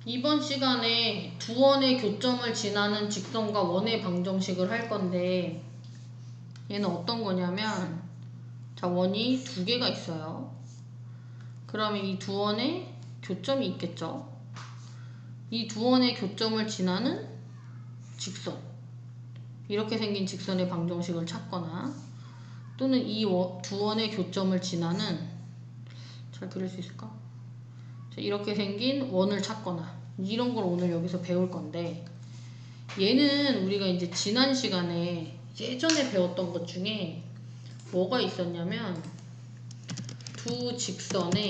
이번 시간에 두 원의 교점을 지나는 직선과 원의 방정식을 할 건데, 얘는 어떤 거냐면, 자, 원이 두 개가 있어요. 그러면 이 두 원의 교점이 있겠죠. 이 두 원의 교점을 지나는 직선, 이렇게 생긴 직선의 방정식을 찾거나, 또는 이 두 원의 교점을 지나는, 잘 그릴 수 있을까? 자, 이렇게 생긴 원을 찾거나, 이런 걸 오늘 여기서 배울 건데, 얘는 우리가 이제 지난 시간에 예전에 배웠던 것 중에 뭐가 있었냐면, 두 직선의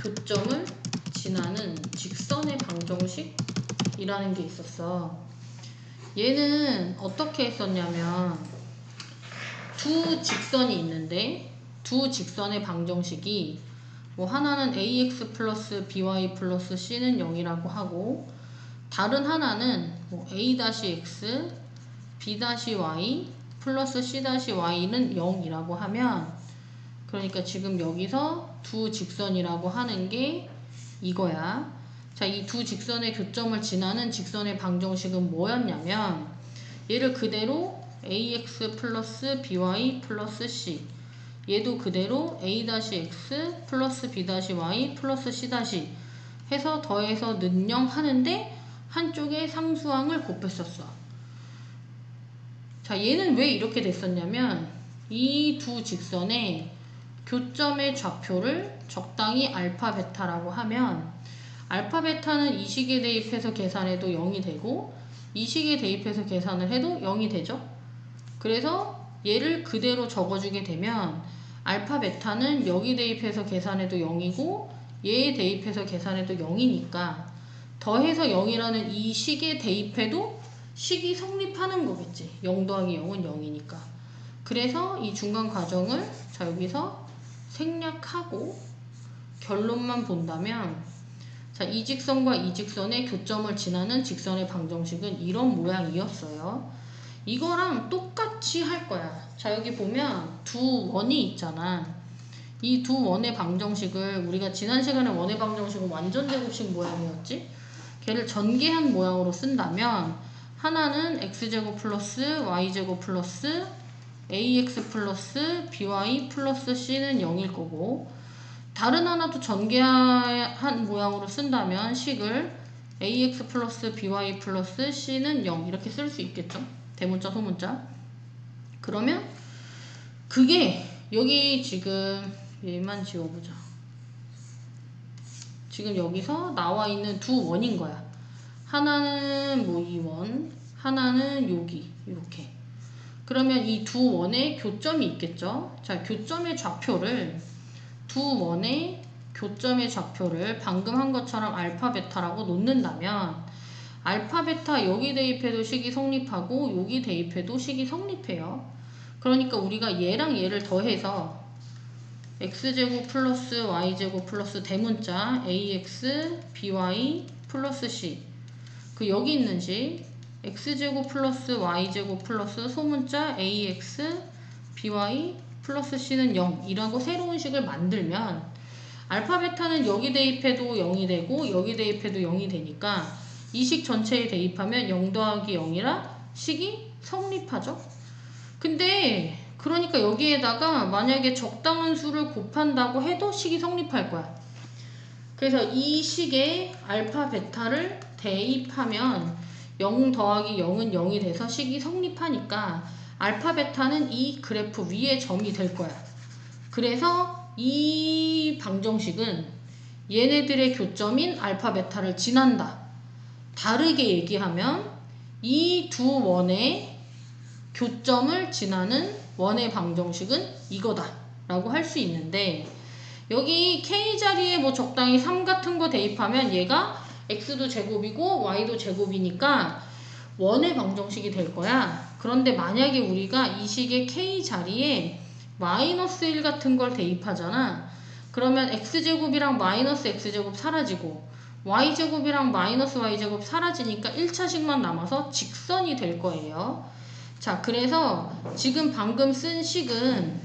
교점을 지나는 직선의 방정식이라는 게 있었어. 얘는 어떻게 했었냐면, 두 직선이 있는데, 두 직선의 방정식이 뭐 하나는 ax 플러스 by 플러스 c는 0이라고 하고, 다른 하나는 뭐 a-x, b-y 플러스 c-y는 0이라고 하면, 그러니까 지금 여기서 두 직선이라고 하는 게 이거야. 자, 이 두 직선의 교점을 지나는 직선의 방정식은 뭐였냐면, 얘를 그대로 ax 플러스 by 플러스 c, 얘도 그대로 a-x 플러스 b-y 플러스 c 해서 더해서 는 0 하는데, 한쪽에 상수항을 곱했었어. 자, 얘는 왜 이렇게 됐었냐면, 이 두 직선의 교점의 좌표를 적당히 알파 베타라고 하면, 알파 베타는 이 식에 대입해서 계산해도 0이 되고, 이 식에 대입해서 계산을 해도 0이 되죠. 그래서 얘를 그대로 적어주게 되면, 알파 베타는 여기 대입해서 계산해도 0이고, 얘에 대입해서 계산해도 0이니까 더해서 0이라는 이 식에 대입해도 식이 성립하는 거겠지. 0 더하기 0은 0이니까. 그래서 이 중간 과정을 자 여기서 생략하고 결론만 본다면, 자, 이 직선과 이 직선의 교점을 지나는 직선의 방정식은 이런 모양이었어요. 이거랑 똑같이 할 거야. 자, 여기 보면 두 원이 있잖아. 이 두 원의 방정식을 우리가 지난 시간에 원의 방정식은 완전 제곱식 모양이었지? 걔를 전개한 모양으로 쓴다면, 하나는 x제곱 플러스 y제곱 플러스 ax 플러스 by 플러스 c는 0일 거고, 다른 하나도 전개한 모양으로 쓴다면 식을 ax 플러스 by 플러스 c는 0 이렇게 쓸 수 있겠죠? 대문자 소문자. 그러면 그게 여기 지금 얘만 지워보자. 지금 여기서 나와 있는 두 원인 거야. 하나는 뭐 이 원, 하나는 여기 이렇게. 그러면 이 두 원의 교점이 있겠죠. 자, 교점의 좌표를, 두 원의 교점의 좌표를 방금 한 것처럼 알파 베타라고 놓는다면, 알파 베타 여기 대입해도 식이 성립하고 여기 대입해도 식이 성립해요. 그러니까 우리가 얘랑 얘를 더해서 x제곱 플러스 y제곱 플러스 대문자 ax by 플러스 c, 그 여기 있는 식 x제곱 플러스 y제곱 플러스 소문자 ax by 플러스 c는 0이라고 새로운 식을 만들면, 알파 베타는 여기 대입해도 0이 되고 여기 대입해도 0이 되니까 이 식 전체에 대입하면 0 더하기 0이라 식이 성립하죠. 근데 그러니까 여기에다가 만약에 적당한 수를 곱한다고 해도 식이 성립할 거야. 그래서 이 식에 알파 베타를 대입하면 0 더하기 0은 0이 돼서 식이 성립하니까 알파 베타는 이 그래프 위에 점이 될 거야. 그래서 이 방정식은 얘네들의 교점인 알파 베타를 지난다. 다르게 얘기하면 이 두 원의 교점을 지나는 원의 방정식은 이거다 라고 할 수 있는데, 여기 k 자리에 뭐 적당히 3 같은 거 대입하면 얘가 x도 제곱이고 y도 제곱이니까 원의 방정식이 될 거야. 그런데 만약에 우리가 이 식의 k 자리에 마이너스 1 같은 걸 대입하잖아. 그러면 x제곱이랑 마이너스 x제곱 사라지고 y제곱이랑 마이너스 y제곱 사라지니까 1차식만 남아서 직선이 될 거예요. 자, 그래서 지금 방금 쓴 식은,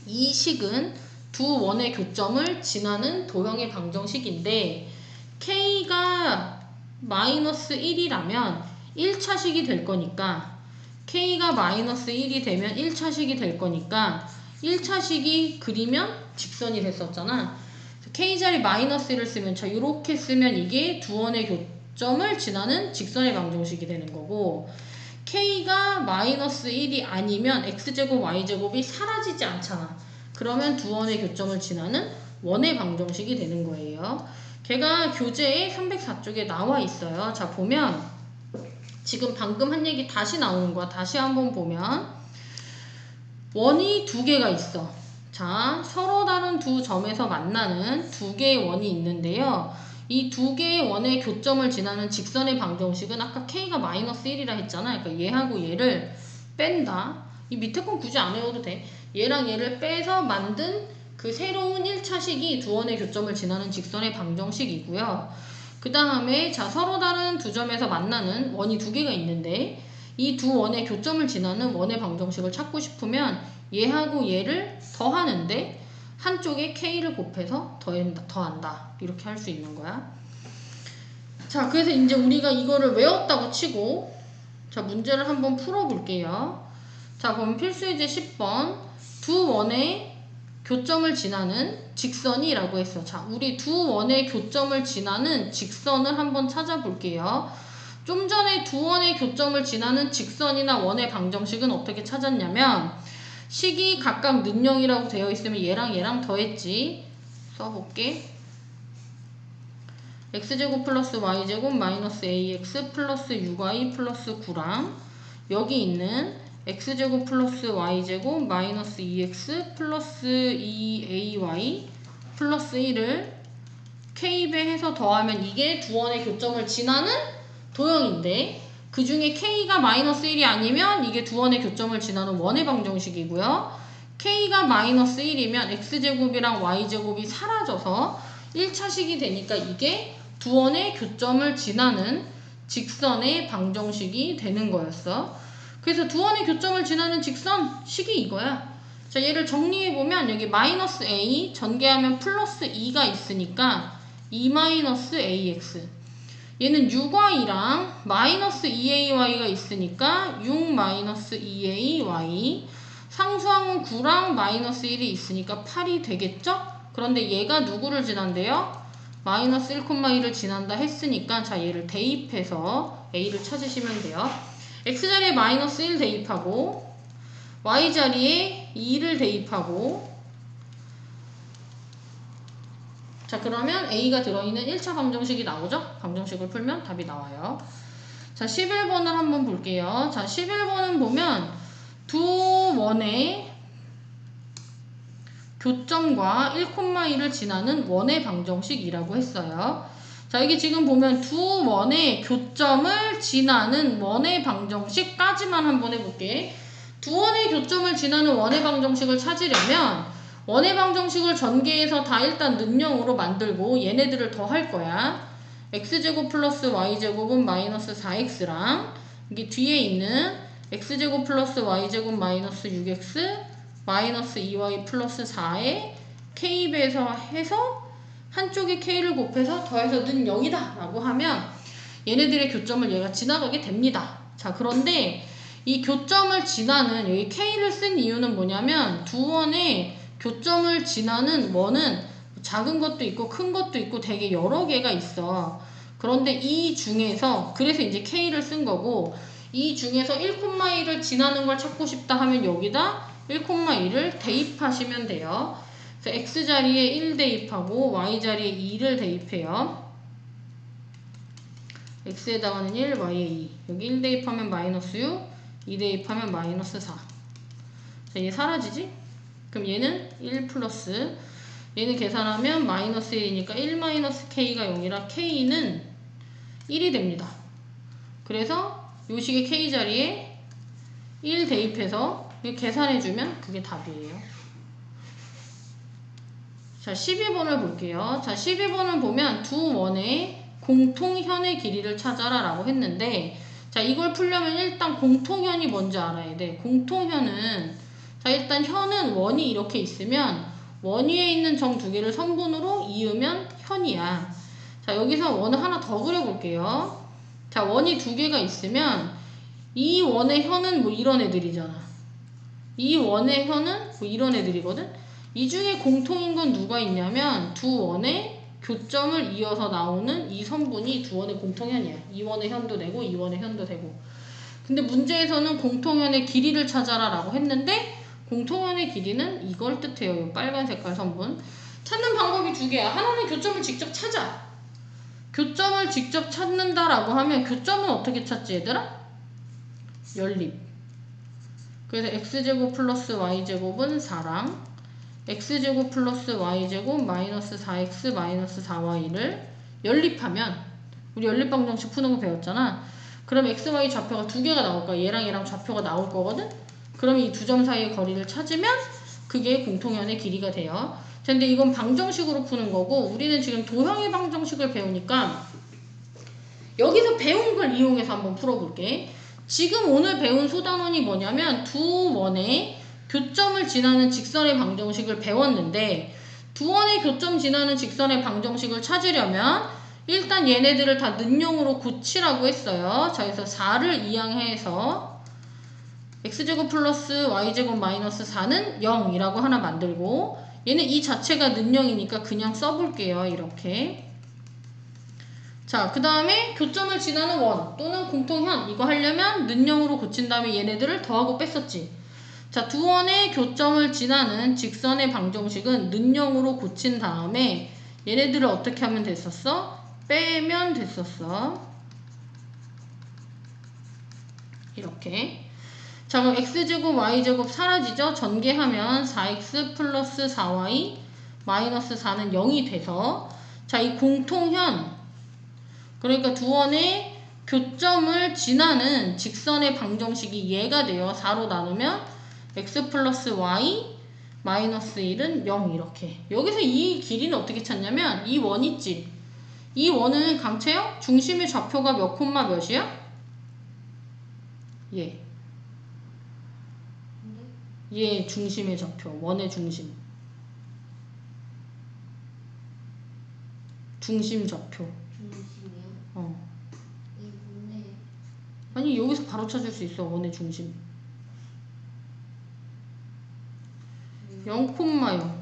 이 식은 두 원의 교점을 지나는 도형의 방정식인데, K가 마이너스 1이라면 1차식이 될 거니까 K가 마이너스 1이 되면 1차식이 될 거니까 1차식이 그리면 직선이 됐었잖아. K자리 마이너스 1을 쓰면 자 이렇게 쓰면 이게 두 원의 교점을 지나는 직선의 방정식이 되는 거고 K가 마이너스 1이 아니면 X제곱 Y제곱이 사라지지 않잖아. 그러면 두 원의 교점을 지나는 원의 방정식이 되는 거예요. 걔가 교재에 304쪽에 나와 있어요. 자 보면 지금 방금 한 얘기 다시 나오는 거야. 다시 한번 보면 원이 두 개가 있어. 자 서로 다른 두 점에서 만나는 두 개의 원이 있는데요. 이 두 개의 원의 교점을 지나는 직선의 방정식은 아까 K가 마이너스 1이라 했잖아. 그러니까 얘하고 얘를 뺀다. 이 밑에 건 굳이 안 외워도 돼. 얘랑 얘를 빼서 만든 그 새로운 1차식이 두 원의 교점을 지나는 직선의 방정식이고요. 그 다음에 자 서로 다른 두 점에서 만나는 원이 두 개가 있는데 이 두 원의 교점을 지나는 원의 방정식을 찾고 싶으면 얘하고 얘를 더하는데 한쪽에 K를 곱해서 더한다. 이렇게 할 수 있는 거야. 자 그래서 이제 우리가 이거를 외웠다고 치고 자 문제를 한번 풀어볼게요. 자 그럼 필수예제 10번 두 원의 교점을 지나는 직선이라고 했어. 자 우리 두 원의 교점을 지나는 직선을 한번 찾아볼게요. 좀 전에 두 원의 교점을 지나는 직선이나 원의 방정식은 어떻게 찾았냐면 식이 각각 는영이라고 되어 있으면 얘랑 얘랑 더했지. 써볼게. x제곱 플러스 y제곱 마이너스 ax 플러스 6y 플러스 9랑 여기 있는 x제곱 플러스 y제곱 마이너스 2x 플러스 2ay 플러스 1을 k배 해서 더하면 이게 두 원의 교점을 지나는 도형인데 그 중에 k가 마이너스 1이 아니면 이게 두 원의 교점을 지나는 원의 방정식이고요. k가 마이너스 1이면 x제곱이랑 y제곱이 사라져서 1차식이 되니까 이게 두 원의 교점을 지나는 직선의 방정식이 되는 거였어. 그래서 두 원의 교점을 지나는 직선 식이 이거야. 자 얘를 정리해보면 여기 마이너스 a 전개하면 플러스 2가 있으니까 2 마이너스 ax 얘는 6y랑 마이너스 2ay가 있으니까 6 마이너스 2ay 상수항은 9랑 마이너스 1이 있으니까 8이 되겠죠? 그런데 얘가 누구를 지난대요? 마이너스 1,2를 지난다 했으니까 자 얘를 대입해서 a를 찾으시면 돼요. x자리에 마이너스 1 대입하고 y자리에 2를 대입하고 자 그러면 A가 들어있는 1차 방정식이 나오죠? 방정식을 풀면 답이 나와요. 자 11번을 한번 볼게요. 자 11번은 보면 두 원의 교점과 1,1을 지나는 원의 방정식이라고 했어요. 자 이게 지금 보면 두 원의 교점을 지나는 원의 방정식까지만 한번 해볼게. 두 원의 교점을 지나는 원의 방정식을 찾으려면 원의 방정식을 전개해서 다 일단 는영으로 만들고 얘네들을 더할 거야. x제곱 플러스 y제곱은 마이너스 4x랑 여기 뒤에 있는 x제곱 플러스 y제곱 마이너스 6x 마이너스 2y 플러스 4에 k배에서 해서 한쪽에 k를 곱해서 더해서 는 0이다 라고 하면 얘네들의 교점을 얘가 지나가게 됩니다. 자 그런데 이 교점을 지나는 여기 k를 쓴 이유는 뭐냐면 두 원의 교점을 지나는 원은 작은 것도 있고 큰 것도 있고 되게 여러 개가 있어. 그런데 이 중에서 그래서 이제 K를 쓴 거고 이 중에서 1,1을 지나는 걸 찾고 싶다 하면 여기다 1,1을 대입하시면 돼요. 그래서 X자리에 1 대입하고 Y자리에 2를 대입해요. X에다가는 1, Y에 2. 여기 1 대입하면 마이너스 6, 2 대입하면 마이너스 4. 자, 얘 사라지지? 그럼 얘는 1 플러스 얘는 계산하면 마이너스 1이니까 1 마이너스 k가 0이라 k는 1이 됩니다. 그래서 요 식의 k자리에 1 대입해서 계산해주면 그게 답이에요. 자 12번을 볼게요. 자 12번을 보면 두 원의 공통현의 길이를 찾아라 라고 했는데 자 이걸 풀려면 일단 공통현이 뭔지 알아야 돼. 공통현은 자 일단 현은 원이 이렇게 있으면 원 위에 있는 정 두 개를 성분으로 이으면 현이야. 자, 여기서 원을 하나 더 그려볼게요. 자, 원이 두 개가 있으면 이 원의 현은 뭐 이런 애들이잖아. 이 원의 현은 뭐 이런 애들이거든. 이 중에 공통인 건 누가 있냐면 두 원의 교점을 이어서 나오는 이 선분이 두 원의 공통현이야. 이 원의 현도 되고 이 원의 현도 되고. 근데 문제에서는 공통현의 길이를 찾아라 라고 했는데 공통현의 길이는 이걸 뜻해요. 이 빨간 색깔 선분. 찾는 방법이 두 개야. 하나는 교점을 직접 찾아. 교점을 직접 찾는다라고 하면 교점은 어떻게 찾지 얘들아? 연립. 그래서 x제곱 플러스 y제곱은 4랑 x제곱 플러스 y제곱 마이너스 4x 마이너스 4y를 연립하면 우리 연립방정식 푸는 거 배웠잖아. 그럼 x, y 좌표가 두 개가 나올 거야. 얘랑 얘랑 좌표가 나올 거거든. 그럼 이 두 점 사이의 거리를 찾으면 그게 공통현의 길이가 돼요. 근데 이건 방정식으로 푸는 거고 우리는 지금 도형의 방정식을 배우니까 여기서 배운 걸 이용해서 한번 풀어볼게. 지금 오늘 배운 소단원이 뭐냐면 두 원의 교점을 지나는 직선의 방정식을 배웠는데 두 원의 교점 지나는 직선의 방정식을 찾으려면 일단 얘네들을 다 는용으로 고치라고 했어요. 자, 그래서 4를 이항해서 x제곱 플러스 y제곱 마이너스 4는 0이라고 하나 만들고 얘는 이 자체가 는용이니까 그냥 써볼게요. 이렇게. 자, 그 다음에 교점을 지나는 원 또는 공통현 이거 하려면 는용으로 고친 다음에 얘네들을 더하고 뺐었지. 자, 두 원의 교점을 지나는 직선의 방정식은 는용으로 고친 다음에 얘네들을 어떻게 하면 됐었어? 빼면 됐었어. 이렇게. 자, 그럼 x제곱 y제곱 사라지죠? 전개하면 4x 플러스 4y 마이너스 4는 0이 돼서 자, 이 공통현 그러니까 두 원의 교점을 지나는 직선의 방정식이 얘가 돼요. 4로 나누면 x 플러스 y 마이너스 1은 0 이렇게. 여기서 이 길이는 어떻게 찾냐면 이 원 있지? 이 원은 강채요? 중심의 좌표가 몇 콤마 몇이야? 얘 중심의 좌표, 원의 중심. 중심 좌표. 중심이요? 이분의 아니 여기서 바로 찾을 수 있어. 원의 중심 0,0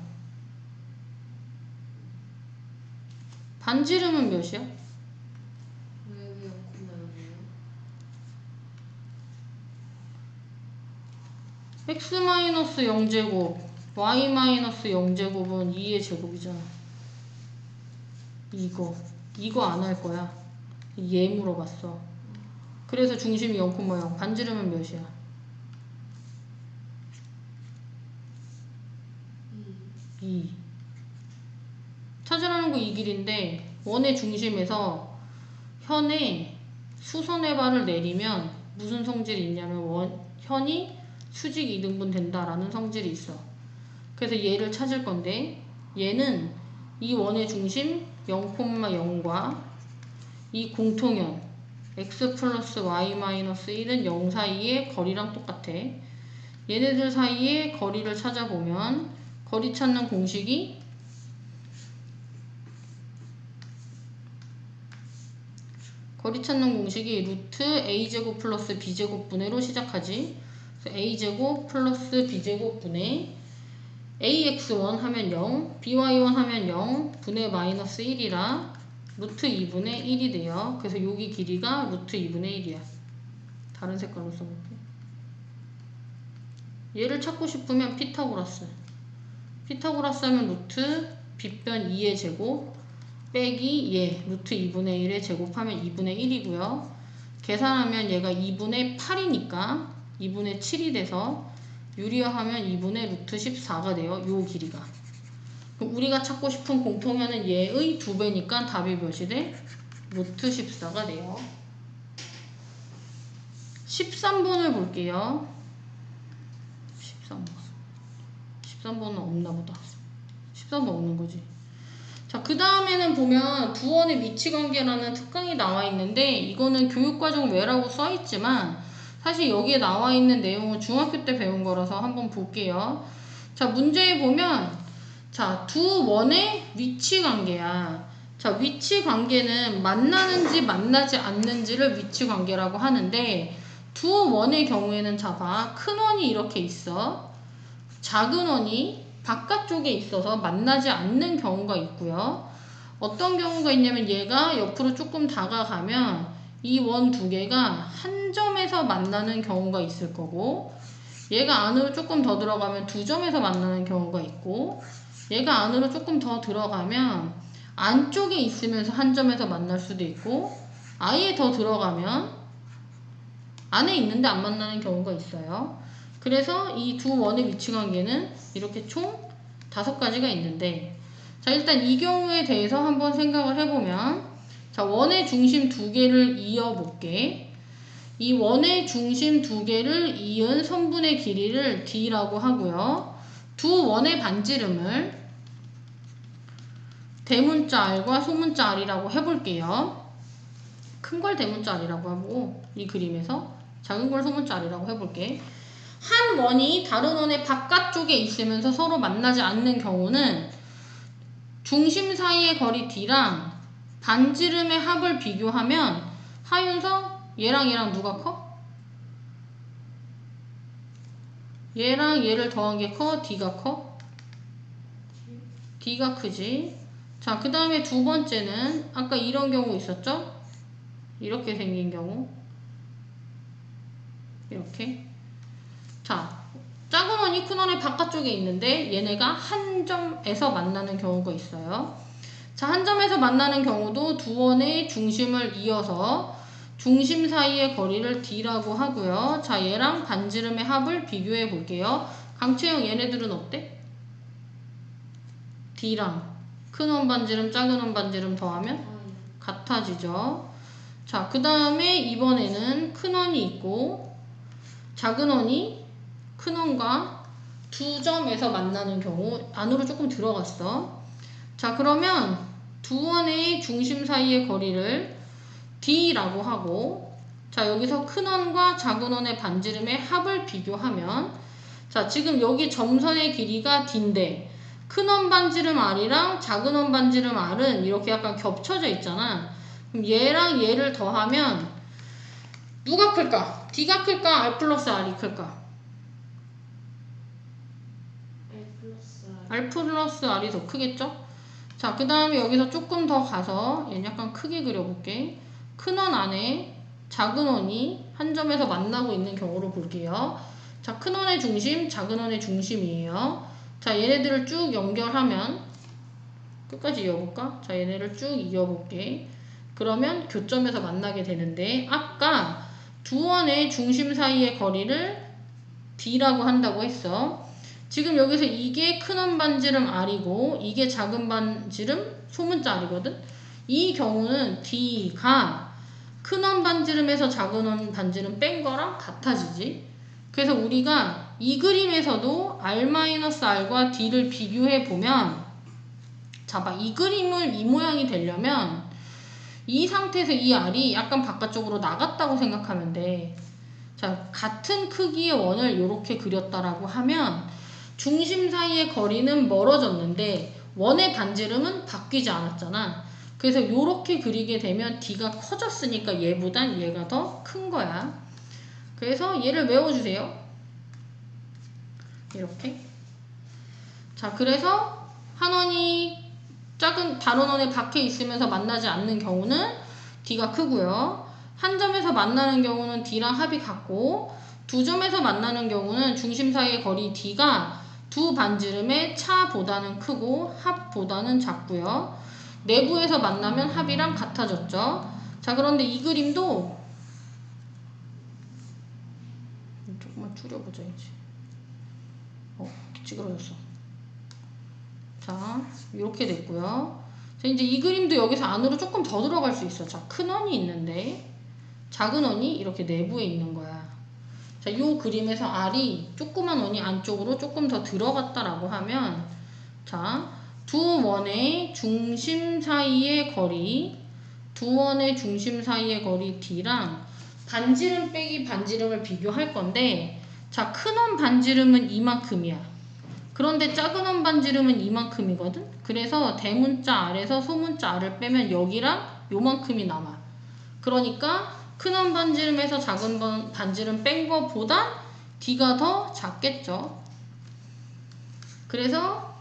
반지름은 몇이야? 왜 0,0이에요? x-0제곱 y-0제곱은 2의 제곱이잖아. 이거 안 할 거야. 얘 물어봤어. 그래서 중심이 0,0 반지름은 몇이야? 2. 찾으라는 거 이 길인데 원의 중심에서 현에 수선의 발을 내리면 무슨 성질이 있냐면 현이 수직 이등분 된다라는 성질이 있어. 그래서 얘를 찾을 건데 얘는 이 원의 중심 0,0과 이 공통현 x 플러스 y 마이너스 1은 0 사이의 거리랑 똑같아. 얘네들 사이의 거리를 찾아보면 거리 찾는 공식이 루트 a제곱 플러스 b제곱 분의로 시작하지. 그래서 a제곱 플러스 b제곱 분의 ax1 하면 0, by1 하면 0, 분의 마이너스 1이라 루트 2분의 1이 돼요. 그래서 여기 길이가 루트 2분의 1이야. 다른 색깔로 써볼게. 얘를 찾고 싶으면 피타고라스 하면 루트 b변 2의 제곱 빼기 얘 루트 2분의 1의 제곱하면 2분의 1이고요. 계산하면 얘가 2분의 8이니까 2분의 7이 돼서 유리화하면 2분의 루트 14가 돼요. 요 길이가. 그럼 우리가 찾고 싶은 공통현은 얘의 2배니까 답이 몇이 돼? 루트 14가 돼요. 13번을 볼게요. 13번은 없나 보다. 13번 없는 거지. 자, 그 다음에는 보면 두 원의 미치관계라는 특강이 나와 있는데 이거는 교육과정 외라고 써있지만 사실 여기에 나와 있는 내용은 중학교 때 배운 거라서 한번 볼게요. 자, 문제에 보면 자, 두 원의 위치관계야. 자, 자, 위치 관계는 만나는지 만나지 않는지를 위치 관계라고 하는데 두 원의 경우에는 자, 큰 원이 이렇게 있어. 작은 원이 바깥쪽에 있어서 만나지 않는 경우가 있고요. 어떤 경우가 있냐면 얘가 옆으로 조금 다가가면 이 원 두 개가 한 점에서 만나는 경우가 있을 거고, 얘가 안으로 조금 더 들어가면 두 점에서 만나는 경우가 있고, 얘가 안으로 조금 더 들어가면 안쪽에 있으면서 한 점에서 만날 수도 있고, 아예 더 들어가면 안에 있는데 안 만나는 경우가 있어요. 그래서 이 두 원의 위치 관계는 이렇게 총 5가지가 있는데, 자, 일단 이 경우에 대해서 한번 생각을 해보면, 자, 원의 중심 두 개를 이어볼게. 이 원의 중심 두 개를 이은 선분의 길이를 D라고 하고요. 두 원의 반지름을 대문자 R과 소문자 R이라고 해볼게요. 큰 걸 대문자 R이라고 하고, 이 그림에서 작은 걸 소문자 R이라고 해볼게. 한 원이 다른 원의 바깥쪽에 있으면서 서로 만나지 않는 경우는 중심 사이의 거리 D랑 반지름의 합을 비교하면, 하윤서 얘랑 얘랑 누가 커? 얘랑 얘를 더한 게 커? D가 커? D가 크지. 자, 그 다음에 두 번째는 아까 이런 경우 있었죠? 이렇게 생긴 경우. 이렇게. 자, 작은 원이 큰 원의 바깥쪽에 있는데 얘네가 한 점에서 만나는 경우가 있어요. 자, 한 점에서 만나는 경우도 두 원의 중심을 이어서 중심 사이의 거리를 D라고 하고요. 자, 얘랑 반지름의 합을 비교해 볼게요. 강채영, 얘네들은 어때? D랑 큰 원 반지름, 작은 원 반지름 더하면 같아지죠. 자, 그 다음에 이번에는 큰 원이 있고 작은 원이 큰 원과 두 점에서 만나는 경우, 안으로 조금 들어갔어. 자, 그러면 두 원의 중심 사이의 거리를 D라고 하고, 자, 여기서 큰 원과 작은 원의 반지름의 합을 비교하면, 자, 지금 여기 점선의 길이가 D인데 큰 원 반지름 R이랑 작은 원 반지름 R은 이렇게 약간 겹쳐져 있잖아. 그럼 얘랑 얘를 더하면 누가 클까? D가 클까? R 플러스 R이 클까? R 플러스 R이 더 크겠죠? 자, 그 다음에 여기서 조금 더 가서 얘는 약간 크게 그려볼게. 큰 원 안에 작은 원이 한 점에서 만나고 있는 경우로 볼게요. 자, 큰 원의 중심, 작은 원의 중심이에요. 자, 얘네들을 쭉 연결하면 끝까지 이어볼까? 자, 얘네를 쭉 이어볼게. 그러면 교점에서 만나게 되는데, 아까 두 원의 중심 사이의 거리를 D라고 한다고 했어. 지금 여기서 이게 큰 원 반지름 R이고 이게 작은 반지름 소문자 R이거든. 이 경우는 D가 큰 원 반지름에서 작은 원 반지름 뺀 거랑 같아지지. 그래서 우리가 이 그림에서도 R-R과 D를 비교해 보면, 자, 봐, 이 그림을 이 모양이 되려면 이 상태에서 이 R이 약간 바깥쪽으로 나갔다고 생각하면 돼. 자, 같은 크기의 원을 이렇게 그렸다라고 하면 중심 사이의 거리는 멀어졌는데 원의 반지름은 바뀌지 않았잖아. 그래서 이렇게 그리게 되면 D가 커졌으니까 얘보단 얘가 더 큰 거야. 그래서 얘를 외워주세요. 이렇게. 자, 그래서 한 원이 작은 다른 원의 밖에 있으면서 만나지 않는 경우는 D가 크고요. 한 점에서 만나는 경우는 D랑 합이 같고, 두 점에서 만나는 경우는 중심 사이의 거리 D가 두 반지름의 차보다는 크고 합보다는 작고요. 내부에서 만나면 합이랑 같아졌죠. 자, 그런데 이 그림도 조금만 줄여보자 이제. 찌그러졌어. 자, 이렇게 됐고요. 자, 이제 이 그림도 여기서 안으로 조금 더 들어갈 수 있어. 자, 큰 원이 있는데 작은 원이 이렇게 내부에 있는 거야. 자, 이 그림에서 R이 조그만 원이 안쪽으로 조금 더 들어갔다라고 하면, 자, 두 원의 중심 사이의 거리, 두 원의 중심 사이의 거리 D랑 반지름 빼기 반지름을 비교할 건데, 자, 큰 원 반지름은 이만큼이야. 그런데 작은 원 반지름은 이만큼이거든. 그래서 대문자 R에서 소문자 R을 빼면 여기랑 요만큼이 남아. 그러니까 큰 원 반지름에서 작은 원 반지름 뺀 거보다 D가 더 작겠죠. 그래서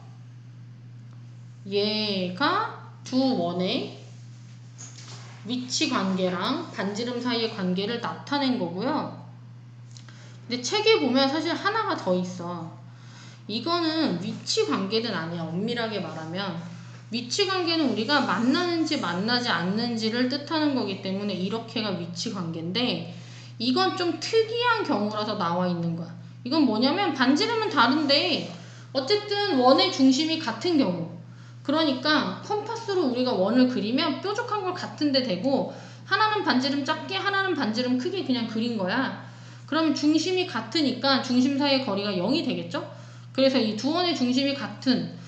얘가 두 원의 위치 관계랑 반지름 사이의 관계를 나타낸 거고요. 근데 책에 보면 사실 하나가 더 있어. 이거는 위치 관계는 아니야. 엄밀하게 말하면 위치 관계는 우리가 만나는지 만나지 않는지를 뜻하는 거기 때문에 이렇게가 위치 관계인데, 이건 좀 특이한 경우라서 나와 있는 거야. 이건 뭐냐면 반지름은 다른데 어쨌든 원의 중심이 같은 경우. 그러니까 컴파스로 우리가 원을 그리면 뾰족한 걸 같은데 되고, 하나는 반지름 작게 하나는 반지름 크게 그냥 그린 거야. 그러면 중심이 같으니까 중심 사이의 거리가 0이 되겠죠? 그래서 이 두 원의 중심이 같은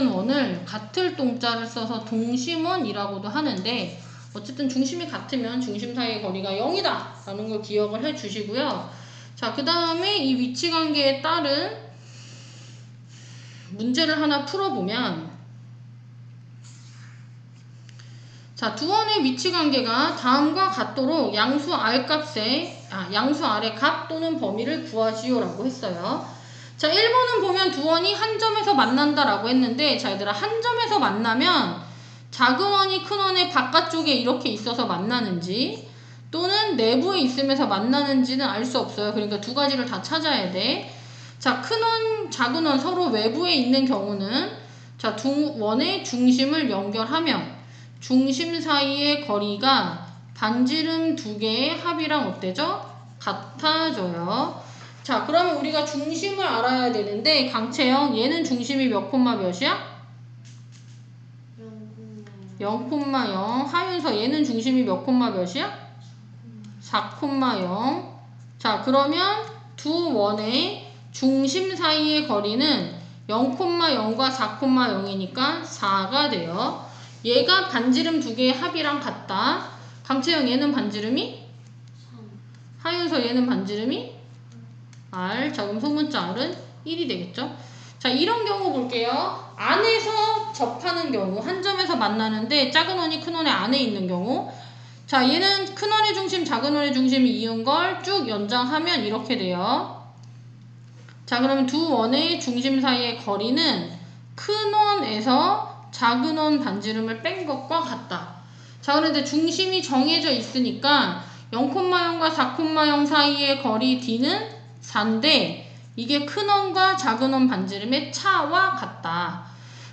원을 같을 동자를 써서 동심원이라고도 하는데, 어쨌든 중심이 같으면 중심 사이의 거리가 0이다 라는 걸 기억을 해 주시고요. 자, 그 다음에 이 위치 관계에 따른 문제를 하나 풀어보면, 자, 두 원의 위치 관계가 다음과 같도록 양수 R의 값 또는 범위를 구하시오라고 했어요. 자, 1번은 보면 두 원이 한 점에서 만난다라고 했는데, 자, 얘들아, 한 점에서 만나면 작은 원이 큰 원의 바깥쪽에 이렇게 있어서 만나는지 또는 내부에 있으면서 만나는지는 알 수 없어요. 그러니까 두 가지를 다 찾아야 돼. 자, 큰 원, 작은 원 서로 외부에 있는 경우는, 자, 두 원의 중심을 연결하면 중심 사이의 거리가 반지름 두 개의 합이랑 어때죠? 같아져요. 자, 그러면 우리가 중심을 알아야 되는데, 강채영, 얘는 중심이 몇 콤마 몇이야? 0,0. 하윤서, 얘는 중심이 몇 콤마 몇이야? 4,0. 자, 그러면 두 원의 중심 사이의 거리는 0,0과 4,0이니까 4가 돼요. 얘가 반지름 두 개의 합이랑 같다. 강채영, 얘는 반지름이? 3. 하윤서, 얘는 반지름이? R. 자, 그럼 소문자 R은 1이 되겠죠? 자, 이런 경우 볼게요. 안에서 접하는 경우, 한 점에서 만나는데 작은 원이 큰 원의 안에 있는 경우. 자, 얘는 큰 원의 중심, 작은 원의 중심이 이은 걸 쭉 연장하면 이렇게 돼요. 자, 그러면 두 원의 중심 사이의 거리는 큰 원에서 작은 원 반지름을 뺀 것과 같다. 자, 그런데 중심이 정해져 있으니까 0,0과 4,0 사이의 거리 D는 4인데 이게 큰 원과 작은 원 반지름의 차와 같다.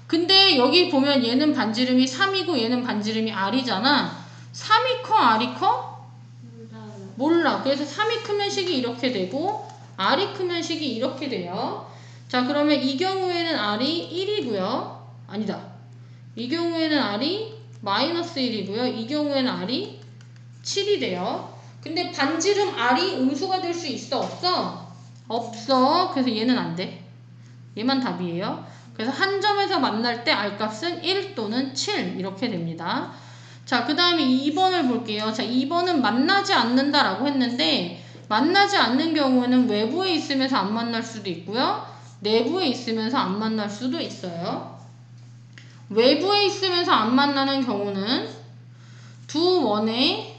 근데 여기 보면 얘는 반지름이 3이고 얘는 반지름이 R이잖아. 3이 커, R이 커? 몰라. 그래서 3이 크면 식이 이렇게 되고 R이 크면 식이 이렇게 돼요. 자, 그러면 이 경우에는 R이 1이고요. 아니다. 이 경우에는 R이 마이너스 1이고요. 이 경우에는 R이 7이 돼요. 근데 반지름 R이 음수가 될 수 있어? 없어? 없어. 그래서 얘는 안 돼. 얘만 답이에요. 그래서 한 점에서 만날 때 R값은 1 또는 7 이렇게 됩니다. 자, 그 다음에 2번을 볼게요. 자, 2번은 만나지 않는다라고 했는데 만나지 않는 경우에는 외부에 있으면서 안 만날 수도 있고요. 내부에 있으면서 안 만날 수도 있어요. 외부에 있으면서 안 만나는 경우는 두 원의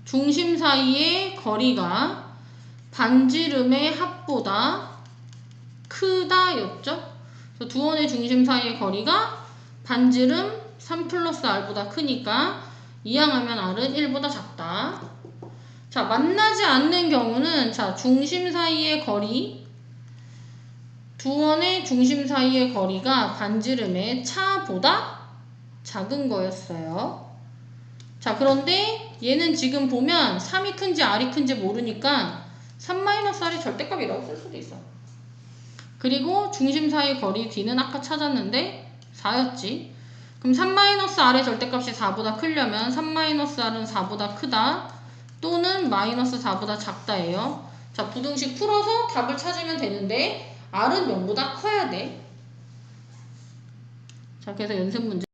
중심 사이의 거리가 반지름의 합보다 크다 였죠? 두 원의 중심 사이의 거리가 반지름 3 플러스 R보다 크니까 이항하면 R은 1보다 작다. 자, 만나지 않는 경우는 자, 중심 사이의 거리, 두 원의 중심 사이의 거리가 반지름의 차보다 작은 거였어요. 자, 그런데 얘는 지금 보면 3이 큰지 R이 큰지 모르니까 3-R이 절대값이라고 쓸 수도 있어. 그리고 중심 사이의 거리 D는 아까 찾았는데 4였지. 그럼 3-R의 절대값이 4보다 크려면 3-R은 4보다 크다 또는 마이너스 4보다 작다예요. 자, 부등식 풀어서 답을 찾으면 되는데 R은 0보다 커야 돼. 자, 그래서 연습 문제